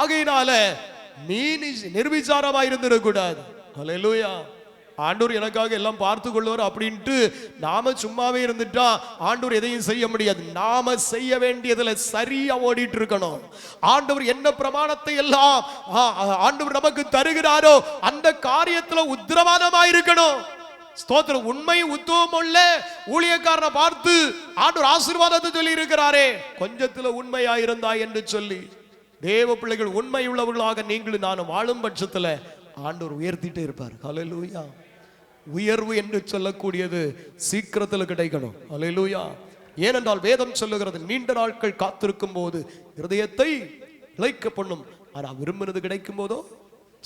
ஆகையினால நீ நிர்விசாரமா இருந்துடக்கூடாது. ஹல்லேலூயா. ஆண்டவர் எனக்காக எல்லாம் பார்த்து கொள்வார் அப்படின்ட்டு நாம சும்மாவே இருந்துட்டா ஆண்டவர் எதையும் செய்ய முடியாது. நாம செய்ய வேண்டியதுல சரியா ஓடிட்டு இருக்கணும். ஆண்டவர் என்ன பிரமாணத்தை எல்லாம் ஆண்டவர் நமக்கு தருகிறாரோ அந்த காரியத்துல உத்திரவாதமா இருக்கணும். ஸ்தோத்திரம். உண்மை உத்துவம் உள்ள ஊழியக்காரனை பார்த்து ஆண்டவர் ஆசீர்வாதத்தை சொல்லி இருக்கிறாரே, கொஞ்சத்துல உண்மையா இருந்தா என்று சொல்லி. தேவ பிள்ளைகள் உண்மை உள்ளவர்களாக நீங்களும் நானும் வாழும் பட்சத்துல ஆண்டவர் உயர்த்திட்டே இருப்பார். ஹல்லேலூயா. உயர்வு என்று சொல்லக்கூடியது சீக்கிரத்தில் கிடைக்கணும். ஹல்லேலூயா. ஏனென்றால் வேதம் சொல்லுகிறது, நீண்ட நாட்கள் காத்திருக்கும் போது இருதயத்தை இளைக்க பண்ணும், ஆனா விரும்பினது கிடைக்கும் போதோ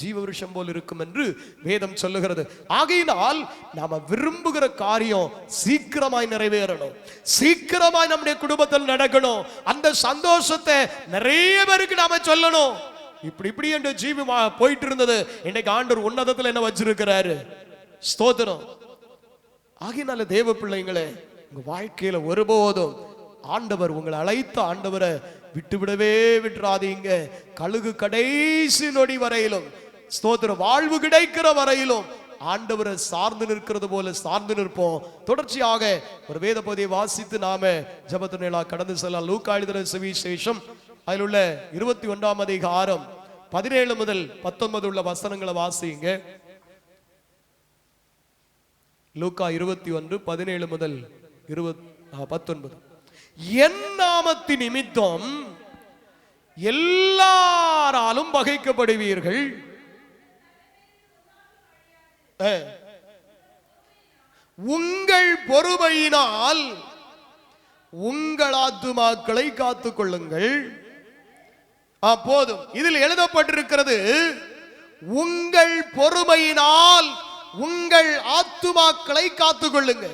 ஜீவ விருஷம் போல் இருக்கும் என்று வேதம் சொல்லுகிறது. ஆகையினால் நாம விரும்புகிற காரியம் சீக்கிரமாய் நிறைவேறணும், சீக்கிரமாய் நம்முடைய குடும்பத்தில் நடக்கணும். அந்த சந்தோஷத்தை நிறைய பேருக்கு நாம சொல்லணும். இப்படி என்று ஜீவி போயிட்டு இருந்தது, இன்னைக்கு ஆண்டவர் உன்னதத்தில் என்ன வச்சிருக்கிறாரு. ஸ்தோத்திரம். ஆகையினால தேவ பிள்ளைங்களே, உங்க வாழ்க்கையில ஒருபோதும் ஆண்டவர் உங்களை அழைத்த ஆண்டவரை விட்டுவிடவே விட்டுறாதீங்க. கழுகு கடைசி நொடி வரையிலும், ஸ்தோத்திரம், வாழ்வு கிடைக்கிற வரையிலும் ஆண்டவரை சார்ந்து நிற்கிறது போல சார்ந்து நிற்போம். தொடர்ச்சியாக ஒரு வேத பகுதியை வாசித்து நாம ஜெபத்தினேலா கடந்து செல்லலாம். லூக்கா எழுதின சுவிசேஷம் அதில் உள்ள 21ஆம் அதிகாரம் 17 முதல் 19 உள்ள வசனங்களை வாசிங்க. லூக்கா 21 17 முதல் 19. என் நாமத்தின் நிமித்தம் எல்லாராலும் பகைக்கப்படுவீர்கள், உங்கள் பொறுமையினால் உங்கள் ஆத்துமாக்களை காத்துக் கொள்ளுங்கள். போதும். இதில் எழுதப்பட்டிருக்கிறது, உங்கள் பொறுமையினால் உங்கள் ஆத்துமாக்களை காத்துக்கொள்ளுங்க.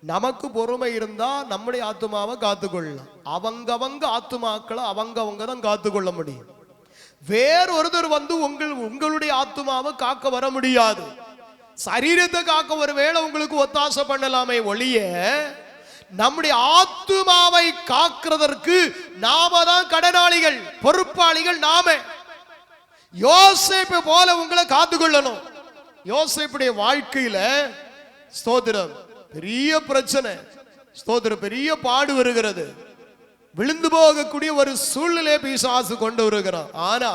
நமக்கு பொறுமை இருந்தா நம்முடைய ஆத்துமாவை காத்துக்கொள்ளலாம். அவங்கவங்க ஆத்துமாக்களை அவங்கவங்க தான் காத்துக்கொள்ள முடியும். வேறொருத்தர் வந்து உங்களுடைய ஆத்துமாவை காக்க வர முடியாது. சரீரத்தை காக்க ஒருவேளை உங்களுக்கு ஒத்தாசை பண்ணலாமே ஒழிய, நம்முடைய ஆத்துமாவை காக்கிறதற்கு நாம தான் கடனாளிகள், பொறுப்பாளிகள் நாம. யோசேப்பு போல உங்களை காத்துக்கொள்ளணும். யோசேப்புடைய வாழ்க்கையில ஸ்தோத்திரம் பெரிய பிரச்சனை, ஸ்தோத்திரம் பெரிய பாடு வருகிறது. விழுந்து போகக்கூடிய ஒரு சூழ்நிலை பிசாசு கொண்டு வருகிறார். ஆனா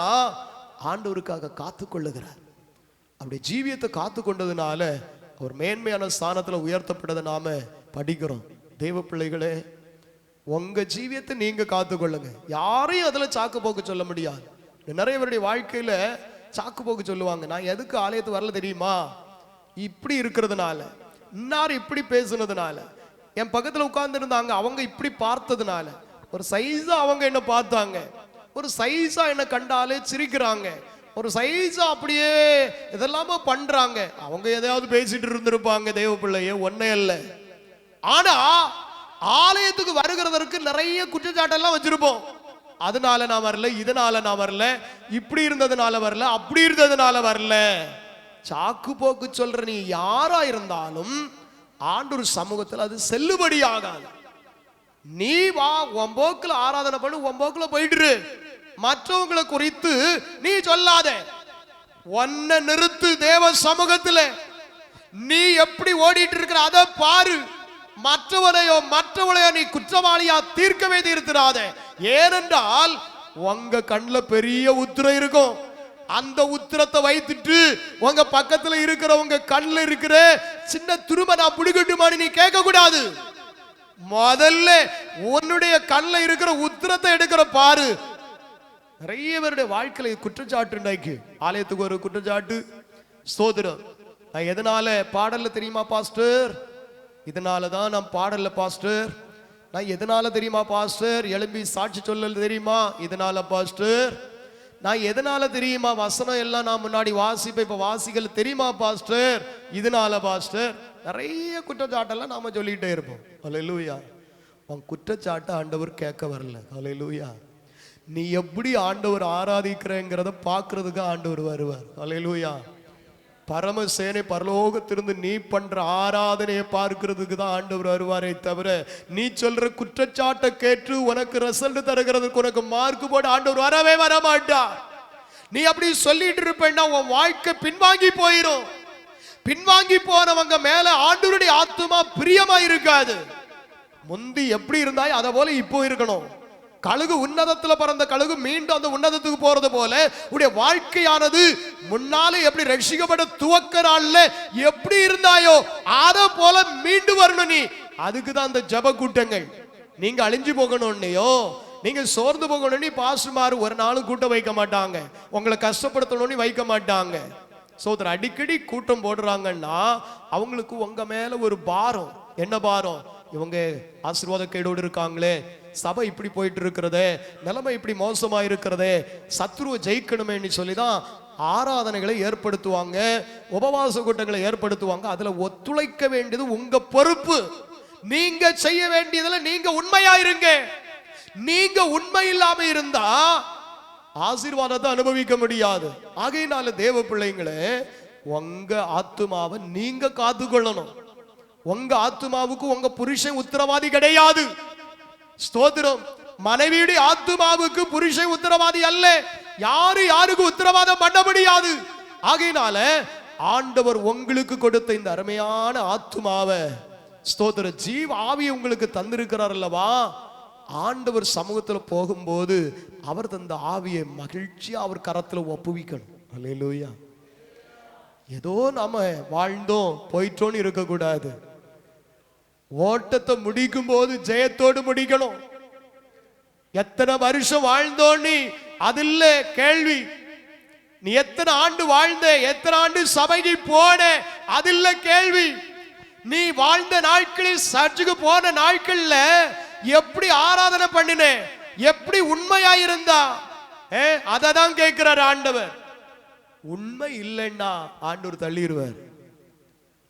ஆண்டவருக்காக காத்து கொள்ளுகிறார். அப்படி ஜீவியத்தை காத்து கொண்டதுனால ஒரு மேன்மையான ஸ்தானத்துல உயர்த்தப்பட்டதை நாம படிக்கிறோம். தேவ பிள்ளைகளே, உங்க ஜீவியத்தை நீங்க காத்துக்கொள்ளுங்க. யாரையும் அதுல சாக்கு போக்கு சொல்ல முடியாது. நிறைய பேருடைய வாழ்க்கையில சாக்கு போக்கு சொல்லுவாங்க. நான் எதுக்கு ஆலயத்து வரல தெரியுமா, இப்படி இருக்கிறதுனால, இன்னார் இப்படி பேசுனதுனால, என் பக்கத்துல உட்கார்ந்து இருந்தாங்க அவங்க இப்படி பார்த்ததுனால, ஒரு சைஸா அவங்க என்ன பார்த்தாங்க, ஒரு சைஸா என்ன கண்டாலே சிரிக்கிறாங்க, ஒரு சைஸா அப்படியே இதெல்லாம பண்றாங்க. அவங்க எதையாவது பேசிட்டு இருந்திருப்பாங்க. தேவ பிள்ளையே, ஒன்னே இல்ல. ஆனா ஆலயத்துக்கு வருகிறதற்கு நிறைய குற்றச்சாட்டெல்லாம் வச்சிருப்போம். அதனால நான் வரல, இதனால நான் வரல, இப்படி இருந்ததுனால வரல, அப்படி இருந்ததுனால வரல. சாக்கு போக்கு சொல்ற நீ யாரா இருந்தாலும் ஆண்டவர் சமூகத்தில் அது செல்லுபடியாகாது. நீ வா, உன் போக்குல ஆராதனை பண்ணு, உன் போக்குல போயிட்டு மற்றவங்களை குறித்து நீ சொல்லாத. ஒன்ன நிறுத்து. தேவ சமூகத்தில் நீ எப்படி ஓடிட்டு இருக்கிற அதை பாரு. மற்றவளையோ நீ குற்றவாளியா தீர்க்கவே தீர்த்திராத. ஏனென்றால் உங்க கண்ணில் பெரிய உத்திரம் இருக்கும். அந்த உத்திரத்தை வைத்துட்டு உங்க பக்கத்துல இருக்கிறவங்க கண்ணில் இருக்கிற சின்ன துரும்ப நான் பிடிக்கட்டுமான்னு நீ கேட்க கூடாது. முதல்ல உன்னுடைய கண்ணில் இருக்கிற உத்திரத்தை எடுக்கிற பாரு. நிறைய பேருடைய வாழ்க்கையில குற்றச்சாட்டு உண்டாக்கி, ஆலயத்துக்கு ஒரு குற்றச்சாட்டு. ஸ்தோத்திரம். நான் எதனால பாடல்ல தெரியுமா பாஸ்டர், இதனாலதான் நான் பாடல்ல பாஸ்டர். நான் எதனால தெரியுமா பாஸ்டர் எழும்பி சாட்சி சொல்லல தெரியுமா, இதனால பாஸ்டர். நான் எதனால தெரியுமா வசனம் எல்லாம் நான் முன்னாடி வாசிப்பேன், இப்ப வாசிக்கல தெரியுமா பாஸ்டர், இதனால பாஸ்டர். நிறைய குற்றச்சாட்டெல்லாம் நாம சொல்லிட்டே இருப்போம். ஹல்லேலூயா. உன் குற்றச்சாட்டை ஆண்டவர் கேட்க வரல. ஹல்லேலூயா. நீ எப்படி ஆண்டவர் ஆராதிக்கிறேங்கிறத பார்க்கறதுக்கு ஆண்டவர் வருவார். ஹல்லேலூயா. பரமசேனை பரலோகத்திலிருந்து நீ பண்ற ஆராதனையை பார்க்கிறதுக்கு தான் ஆண்டவர் வருவாரே தவிர, நீ சொல்ற குற்றச்சாட்டை கேட்டு உனக்கு ரிசல்ட் தருகிறதுக்கு உனக்கு மார்க் போட ஆண்டவர் வரவே வரமாட்டார். நீ அப்படி சொல்லிட்டு இருப்பேன்னா உன் வாழ்க்கை பின்வாங்கி போயிடும். பின்வாங்கி போனவங்க மேல ஆண்டவருடைய ஆத்துமா பிரியமா இருக்காது. முந்தி எப்படி இருந்தாய் அதை போல இப்போ இருக்கணும். கழுகு உன்னதத்துல பறந்த கழுகு மீண்டும் அந்த உன்னதத்துக்கு போறது போல உடைய வாழ்க்கையானது முன்னாலே எப்படி ரட்சிக்கப்பட துவக்க நாள்ல எப்படி இருந்தாயோ அதை போல மீண்டும் வரணும். நீ அதுக்கு தான் அந்த ஜப கூட்டங்கள். நீங்க அழிஞ்சு போகணும்னையோ நீங்க சோர்ந்து போகணும்னு பாசுமாறு ஒரு நாளும் கூட்டம் வைக்க மாட்டாங்க. உங்களை கஷ்டப்படுத்தணும்னு வைக்க மாட்டாங்க. சோதரர் அடிக்கடி கூட்டம் போடுறாங்கன்னா அவங்களுக்கு உங்க மேல ஒரு பாரம். என்ன பாரம்? இவங்க ஆசீர்வாத கேடோடு இருக்காங்களே, சபை இப்படி போயிட்டு இருக்கிறதே, நிலைமை இப்படி மோசமா இருக்கிறதே, சத்ருவை ஜெயிக்கணுமேன்னு சொல்லிதான் ஆராதனைகளை ஏற்படுத்துவாங்க, உபவாச கூட்டங்களை ஏற்படுத்துவாங்க. அதுல ஒத்துழைக்க வேண்டியது உங்க பொறுப்பு. நீங்க செய்ய வேண்டியதுல நீங்க உண்மையா இருங்க. நீங்க உண்மை இல்லாம இருந்தா ஆசீர்வாதத்தை அனுபவிக்க முடியாது. ஆகையினால தேவ பிள்ளைங்களே, உங்க ஆத்துமாவை நீங்க காத்துக்கொள்ளணும். உங்க ஆத்துமாவுக்கு உங்க புருஷன் உத்தரவாதி கிடையாது. ஸ்தோத்திரம். மனைவியுடைய ஆத்துமாவுக்கு புருஷன் உத்தரவாதி அல்ல. யாருக்கு உத்தரவாதம் பண்ண முடியாது. ஆகையினால ஆண்டவர் உங்களுக்கு கொடுத்த இந்த அருமையான ஆத்துமாவை, ஸ்தோத்திர ஜீவ ஆவியை உங்களுக்கு தந்திருக்கிறார் அல்லவா. ஆண்டவர் சமூகத்தில் போகும்போது அவர் தந்த ஆவியை மகிழ்ச்சியா அவர் கரத்துல ஒப்புவிக்கணும். அல்லேலூயா. ஏதோ நாம வாழ்ந்தோம் போயிட்டோன்னு இருக்கக்கூடாது. ஓட்டத்தை முடிக்கும் போது ஜெயத்தோடு முடிக்கணும். எத்தனை வருஷம் வாழ்ந்தோன்னு அது இல்ல கேள்வி. நீ எத்தனை ஆண்டு வாழ்ந்த, எத்தனை ஆண்டு சபைக்கு போன, அது இல்ல கேள்வி. நீ வாழ்ந்த நாட்களில், சர்ச்சுக்கு போன நாட்கள்ல எப்படி ஆராதனை பண்ணின, எப்படி உண்மையா இருந்தா, அததான் கேட்கிறார் ஆண்டவர். உண்மை இல்லைன்னா ஆண்டவர் தள்ளிடுவார்.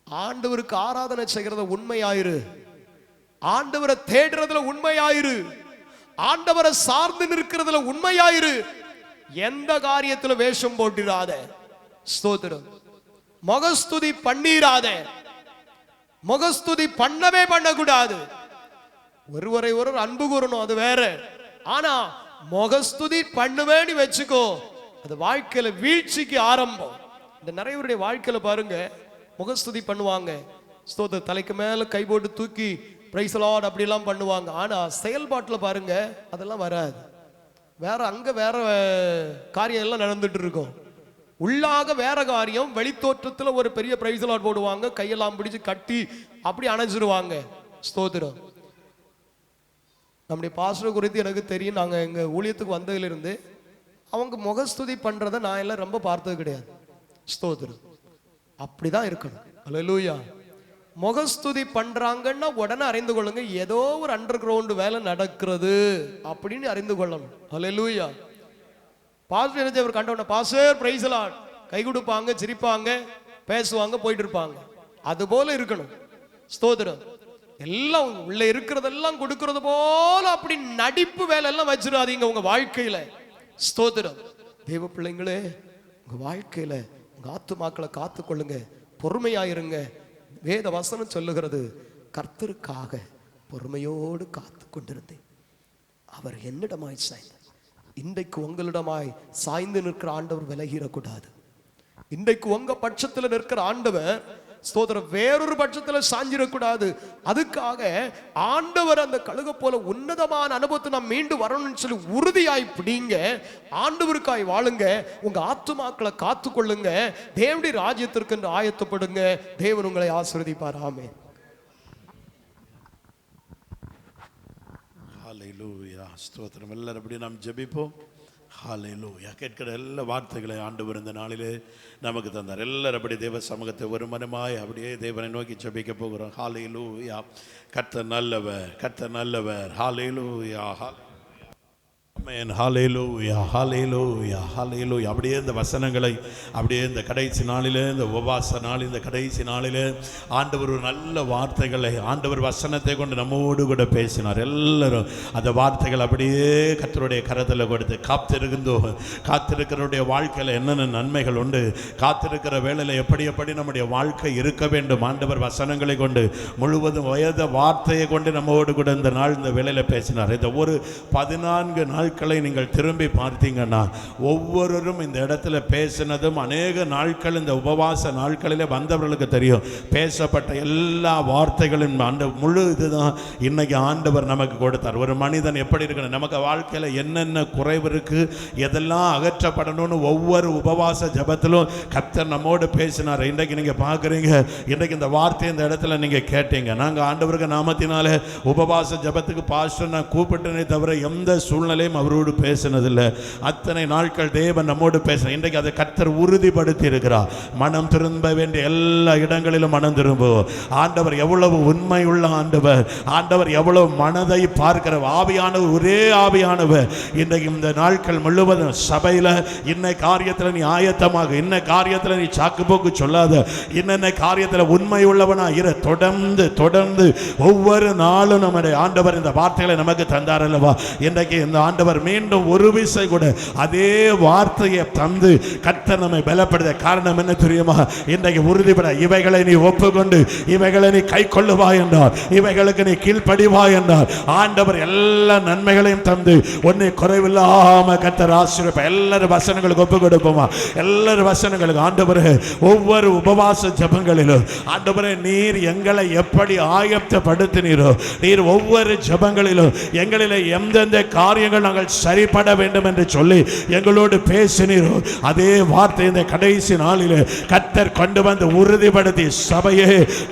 ஆண்டவருக்கு ஆராதனை செய்கிறத உண்மையாயிரு. ஆண்டவரை தேடுறதுல உண்மையாயிரு. ஆண்டவரை சார்ந்து நிற்கிறதுல உண்மையாயிரு. எந்த காரியத்துல வேஷம் போட்டிராத. ஸ்தோத்திரம். முகஸ்துதி பண்ணீராத. முகஸ்துதி பண்ணவே பண்ணக்கூடாது. ஒருவரை ஒருவர் அன்பு கூறணும், அது வேற. ஆனா முகஸ்துதி பண்ணுவேன்னு வச்சுக்கோ, அது வாழ்க்கையில வீழ்ச்சிக்கு ஆரம்பம். இந்த நிறைய வாழ்க்கையில பாருங்க, முகஸ்துதி பண்ணுவாங்க, ஸ்தோத்திர தலைக்கு மேல கை போட்டு தூக்கி பிரைஸ் லார்ட் அப்படிலாம் பண்ணுவாங்க. ஆனா செயல்பாட்டில் பாருங்க அதெல்லாம் வராது. வேற அங்க வேற காரியம் எல்லாம் நடந்துட்டு இருக்கும். உள்ளாக வேற காரியம், வெளித்தோற்றத்தில் ஒரு பெரிய பிரைஸ் லார்ட் போடுவாங்க, கையெல்லாம் பிடிச்சு கட்டி அப்படி அணைஞ்சிருவாங்க. ஸ்தோத்திரம். நம்முடைய பாஸ்டர் குறித்து எனக்கு தெரியும். நாங்கள் எங்கள் ஊழியத்துக்கு வந்ததிலிருந்து அவங்க முகஸ்துதி பண்ணுறதை நான் எல்லாம் ரொம்ப பார்த்தது கிடையாது. ஸ்தோத்திரம். அப்படிதான் இருக்கணும். அல்லேலூயா. முகஸ்துதி பண்றாங்கன்னா உடனே அறிந்து கொள்ளுங்க, ஏதோ ஒரு அண்டர் கிரவுண்ட் வேலை நடக்கிறது அப்படின்னு அறிந்து கொள்ளணும். அல்லேலூயா. பாஸ்டர் என்ன அவர் கண்டவன பாஸ்டர் பிரைஸ் லார்ட் கை கொடுப்பாங்க, சிரிப்பாங்க, பேசுவாங்க, போயிட்டு இருப்பாங்க. அது போல இருக்கணும். ஸ்தோத்திரம். எல்லாம் உள்ள இருக்கிறதெல்லாம் கொடுக்கறது போல அப்படி நடிப்பு வேலை எல்லாம் வச்சிடாதீங்க உங்க வாழ்க்கையில. ஸ்தோத்திரம். தேவ பிள்ளைங்களே, உங்க வாழ்க்கையில உங்க ஆத்துமாக்களை காத்து கொள்ளுங்க, பொறுமையாயிருங்க. வேத வசனம் சொல்லுகிறது, கர்த்தருக்காக பொறுமையோடு காத்து கொண்டிருந்தேன், அவர் என்னிடமாய் சாய்ந்தார். இன்றைக்கு உங்களிடமாய் சாய்ந்து நிற்கிற ஆண்டவர் விலகிடக்கூடாது. இன்றைக்கு உங்க பட்சத்தில் நிற்கிற ஆண்டவர் ஸ்தோத்திரம் வேறொரு பட்சத்தில் சாஞ்சிடக்கூடாது. அதுக்காக ஆண்டவர் அந்த கழுக போல உன்னதமான அனுபவத்தை நாம் மீண்டும் வரணும்னு சொல்லி உறுதியாய் பிடிங்க. ஆண்டவருக்காய் வாழுங்க. உங்க ஆத்துமாக்களை காத்து கொள்ளுங்க. தேவனுடைய ராஜ்யத்திற்கு என்று ஆயத்தப்படுங்க. தேவன் உங்களை ஆசீர்வதிப்பார். ஆமென். ஹல்லேலூயா. ஸ்தோத்திரம். எல்லாரும் அப்படி நாம் ஜெபிப்போம். ஹல்லேலூயா. கேட்கிற எல்லா வார்த்தைகளை ஆண்டவர் இந்த நாளிலே நமக்கு தந்தார். எல்லாரும் அப்படி தேவ சமூகத்தை ஒரு மனமாய் அப்படியே தேவனை நோக்கி ஜெபிக்க போகிறோம். ஹல்லேலூயா. கர்த்தர் நல்லவர், கர்த்தர் நல்லவர். ஹல்லேலூயா. ஆமென். ஹல்லேலூயா, ஹல்லேலூயா, ஹல்லேலூயா. அப்படியே இந்த வசனங்களை அப்படியே இந்த கடைசி நாளிலே, இந்த உபவாச நாள், இந்த கடைசி நாளிலே ஆண்டவர் ஒரு நல்ல வார்த்தைகளை, ஆண்டவர் வசனத்தை கொண்டு நம்மோடு கூட பேசினார். எல்லாரும் அந்த வார்த்தைகள் அப்படியே கர்த்தருடைய கரத்தில் கொடுத்து காத்திருக்கிறவருடைய வாழ்க்கையில் என்னென்ன நன்மைகள் உண்டு, காத்திருக்கிற வேளையில் எப்படி நம்முடைய வாழ்க்கை இருக்க வேண்டும், ஆண்டவர் வசனங்களை கொண்டு முழுவதும் வயத வார்த்தையை கொண்டு நம்மோடு கூட இந்த நாள் இந்த வேளையில் பேசினார். இந்த ஒரு 14 நாட்களை நீங்கள் திரும்பி பார்த்தீங்கன்னா ஒவ்வொருவரும் இந்த இடத்துல பேசினதும் அநேக நாட்கள் இந்த உபவாச நாட்களிலே வந்தவர்களுக்கு தெரியும். பேசப்பட்ட எல்லா வார்த்தைகளும் அந்த முழு இதுதான் இன்னைக்கு ஆண்டவர் நமக்கு கொடுத்தார். ஒரு மனிதன் எப்படி இருக்கணும், நமக்கு வாழ்க்கையில் என்னென்ன குறைவு இருக்கு, எதெல்லாம் அகற்றப்படணும்னு ஒவ்வொரு உபவாச ஜபத்திலும் கர்த்தர் நம்மோடு பேசினார். இன்றைக்கு நீங்க பார்க்குறீங்க, இன்றைக்கு இந்த வார்த்தையை இந்த இடத்துல நீங்க கேட்டீங்க. நாங்கள் ஆண்டவருக்கு நாமத்தினாலே உபவாச ஜபத்துக்கு பாஸ்டர் நான் கூப்பிட்டனே தவிர எந்த சூழ்நிலையும் அவரோடு பேசினதில்லை. அத்தனை நாட்கள் தேவன் நம்மோடு பேசின. இன்றைக்கு அதை கர்த்தர் உறுதிப்படுத்தி இருக்கிறார். மனம் திரும்ப வேண்டிய எல்லா இடங்களிலும் மனம் திரும்பும். ஆண்டவர் எவ்வளவு உண்மை உள்ள ஆண்டவர், ஆண்டவர் எவ்வளவு மனதை பார்க்கிற ஆவியானவர், ஒரே ஆவியானவர். இன்றைக்கு இந்த நாட்கள் முழுவதும் சபையில இன்ன காரியத்தில் நீ ஆயத்தமாக, இன்ன காரியத்தில் நீ சாக்கு போக்கு சொல்லாத, இன்ன காரியத்தில் உண்மை உள்ளவனா இரு. தொடர்ந்து ஒவ்வொரு நாளும் நம்முடைய ஆண்டவர் இந்த வார்த்தைகளை நமக்கு தந்தார் அல்லவா. இன்றைக்கு இந்த ஆண்டவர் மீண்டும் ஒரு விசை கூட அதே வார்த்தையை தந்து கர்த்தர் நம்மை பலப்படுத்த காரணம் என்ன தெரியுமா? இன்றைக்கு உறுதிப்பட இவைகளை நீ ஒப்புக்கொண்டு இவைகளை நீ கை கொள்ளுவா என்றார், இவைகளுக்கு நீ கீழ்ப்படிவா என்றார். ஆண்டவர் எல்லா நன்மைகளையும் தந்து ஒன்னை குறைவில்லாம கர்த்தர் ஆசீர்வதிப்பார். எல்லாரும் வசனங்களுக்கு ஒப்பு கொடுப்போமா? எல்லாரும் வசனங்களுக்கு ஆண்டவரே ஒவ்வொரு உபவாச ஜபங்களிலும் ஆண்டவரே நீர் எங்களை எப்படி ஆயத்தப்படுத்தினீரோ, நீர் ஒவ்வொரு ஜபங்களிலும் எங்களில் எந்தெந்த காரியங்கள் நாங்கள் சரிபட வேண்டும் என்று சொல்லி எங்களோடு பேசினீரோ அதே வார்த்தை இந்த கடைசி நாளில் கர்த்தர் கொண்டு வந்து உறுதிப்படுத்தி சபையே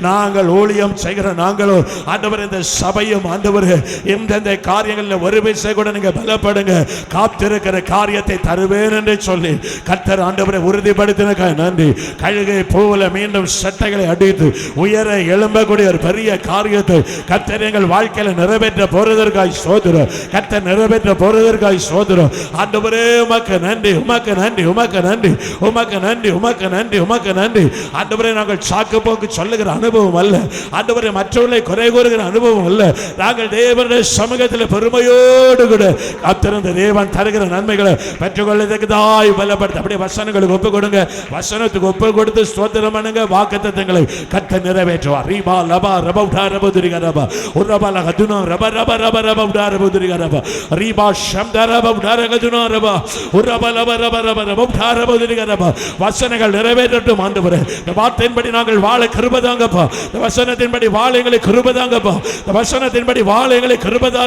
நாங்கள் ஊழியம் செய்கிற நாங்களும் ஆண்டவர் இந்த சபையும் ஆண்டவர் எந்தெந்த காரியங்களில் ஒரு விசை கூட நீங்க பலப்படுங்க, காத்திருக்கிற காரியத்தை தருவேன் என்று சொல்லி கர்த்தர் ஆண்டவரை உறுதிப்படுத்தின நன்றி. கழுகை போல மீண்டும் சட்டைகளை அடித்து உயர எழும்பக்கூடிய ஒரு பெரிய காரியத்தை கர்த்தர் எங்கள் வாழ்க்கையில் நிறைவேற்ற போறதற்காய் சோதரம், கர்த்தர் நிறைவேற்ற போறதற்காய் சோதரம். ஆண்டவரே உமக்கு நன்றி, உமக்கு நன்றி, உமக்கு நன்றி, உமக்கு நன்றி, உமக்கு நன்றி, உமக்கு நன்றி. ஆண்டவரே நாங்கள் சாக்கு போக்கு சொல்லுகிற அனுபவம் அல்ல, ஆண்டவரே மற்றவர்களை குறை கூறுகிற அனுபவம் அல்ல, நாங்கள் தேவனுடைய சமூகத்தில் பெருமையோடு கூட காத்திருந்த தேவன் தருகிற நன்மைகளை பெற்றுக்கொள்வதற்கு தாய் பலப்படுத்த அப்படியே வசனங்களுக்கு ஒப்பு கொடுங்க. வசனத்துக்கு ஒப்பு கொடுத்து ஸ்தோத்திரம் பண்ணுங்க. வாக்குத்தத்தங்களை கர்த்தர் நிறைவேற்றுவார். ரீபா லபா ரப உடா ரப துரிக ரபா உரபா லகதுனா ரப ரப ரப ரப உடா ரப துரிக ரபா ரீபா ஷம்தா ரப உடா ரகதுனா ரபா உரபா லப ரப ரப ரப உடா ரப துரிக ரபா. வசனங்கள் நிறைவேறட்டும் ஆண்டவரே. இந்த வார்த்தையின்படி நாங்கள் வாழ கிருபை தாங்கப்பா. இந்த வசனத்தின்படி வாழ எங்களை கிருபை தாங்கப்பா. இந்த வசனத்தின்படி வாழ எங்களை கிருபை